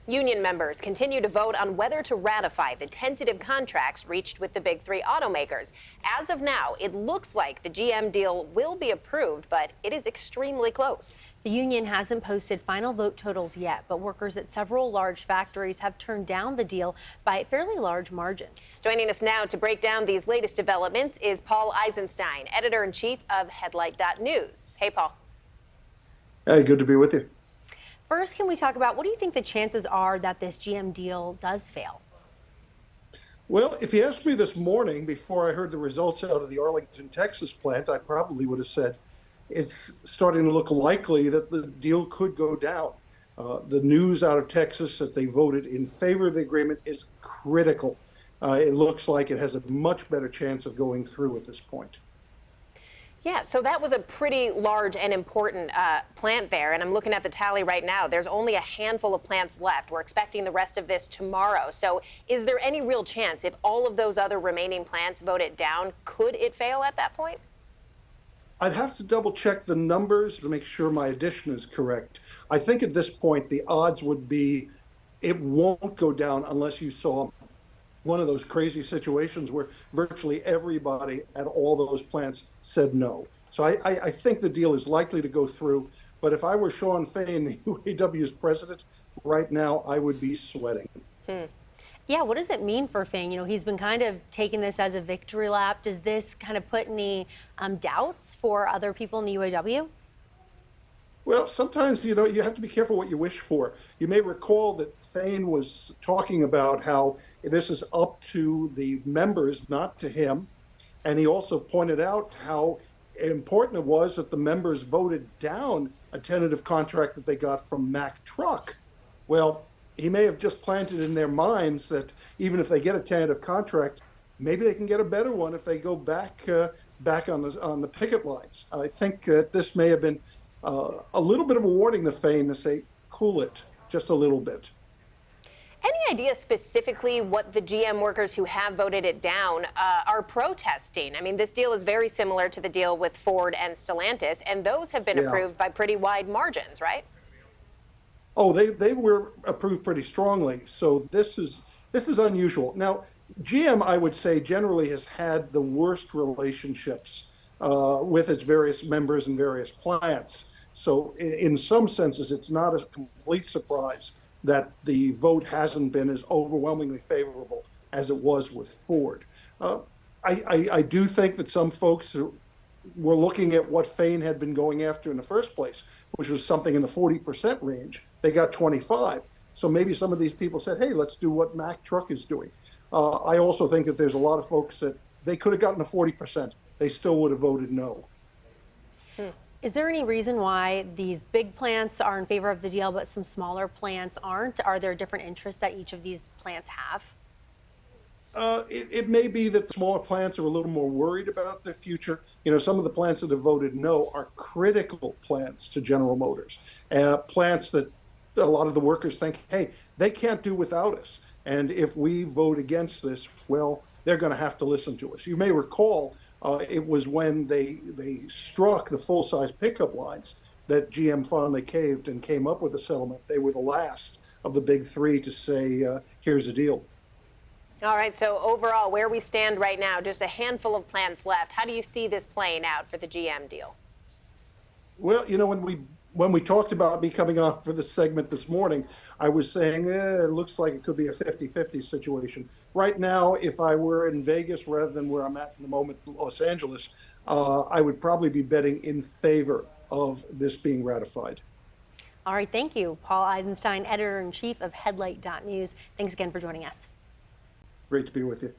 Union members continue to vote on whether to ratify the tentative contracts reached with the big three automakers. As of now, it looks like the GM deal will be approved, but it is extremely close. The union hasn't posted final vote totals yet, but workers at several large factories have turned down the deal by fairly large margins. Joining us now to break down these latest developments is Paul Eisenstein, editor-in-chief of Headlight.news. Hey, Paul. Hey, good to be with you. First, can we talk about what do you think the chances are that this GM deal does fail? Well, if you asked me this morning before I heard the results out of the Arlington, Texas plant, I probably would have said it's starting to look likely that the deal could go down. The news out of Texas that they voted in favor of the agreement is critical. It looks like it has a much better chance of going through at this point. Yeah, so that was a pretty large and important plant there, and I'm looking at the tally right now. There's only a handful of plants left. We're expecting the rest of this tomorrow. So is there any real chance if all of those other remaining plants vote it down, could it fail at that point? I'd have to double check the numbers to make sure my addition is correct. I think at this point the odds would be it won't go down unless you saw one of those crazy situations where virtually everybody at all those plants said no. So I think the deal is likely to go through, but if I were Shawn Fain, the UAW's president, right now I would be sweating. Yeah, what does it mean for Fain? You know, he's been kind of taking this as a victory lap. Does this kind of put any doubts for other people in the UAW? Well, sometimes, you have to be careful what you wish for. You may recall that Fain was talking about how this is up to the members, not to him. And he also pointed out how important it was that the members voted down a tentative contract that they got from Mack Truck. Well, he may have just planted in their minds that even if they get a tentative contract, maybe they can get a better one if they go back on the picket lines. I think that this may have been a little bit of a warning to Fain to say, cool it just a little bit. Any idea specifically what the GM workers who have voted it down are protesting? I mean, this deal is very similar to the deal with Ford and Stellantis, and those have been approved by pretty wide margins, right? Oh, they were approved pretty strongly. So this is unusual. Now, GM, I would say, generally has had the worst relationships with its various members and various plants. So in some senses, it's not a complete surprise that the vote hasn't been as overwhelmingly favorable as it was with Ford. I do think that some folks were looking at what Fain had been going after in the first place, which was something in the 40% range. They got 25. So maybe some of these people said, hey, let's do what Mack Truck is doing. I also think that there's a lot of folks that they could have gotten the 40%. They still would have voted no. Is there any reason why these big plants are in favor of the deal, but some smaller plants aren't? Are there different interests that each of these plants have? It may be that smaller plants are a little more worried about their future. Some of the plants that have voted no are critical plants to General Motors. Plants that a lot of the workers think, hey, they can't do without us. And if we vote against this, well, they're going to have to listen to us. You may recall it was when they struck the full-size pickup lines that GM finally caved and came up with a settlement. They were the last of the big three to say, here's the deal. All right, so overall, where we stand right now, just a handful of plants left. How do you see this playing out for the GM deal? Well, when we talked about me coming on for this segment this morning, I was saying it looks like it could be a 50-50 situation. Right now, if I were in Vegas rather than where I'm at in the moment, Los Angeles, I would probably be betting in favor of this being ratified. All right, thank you. Paul Eisenstein, editor-in-chief of Headlight.news. Thanks again for joining us. Great to be with you.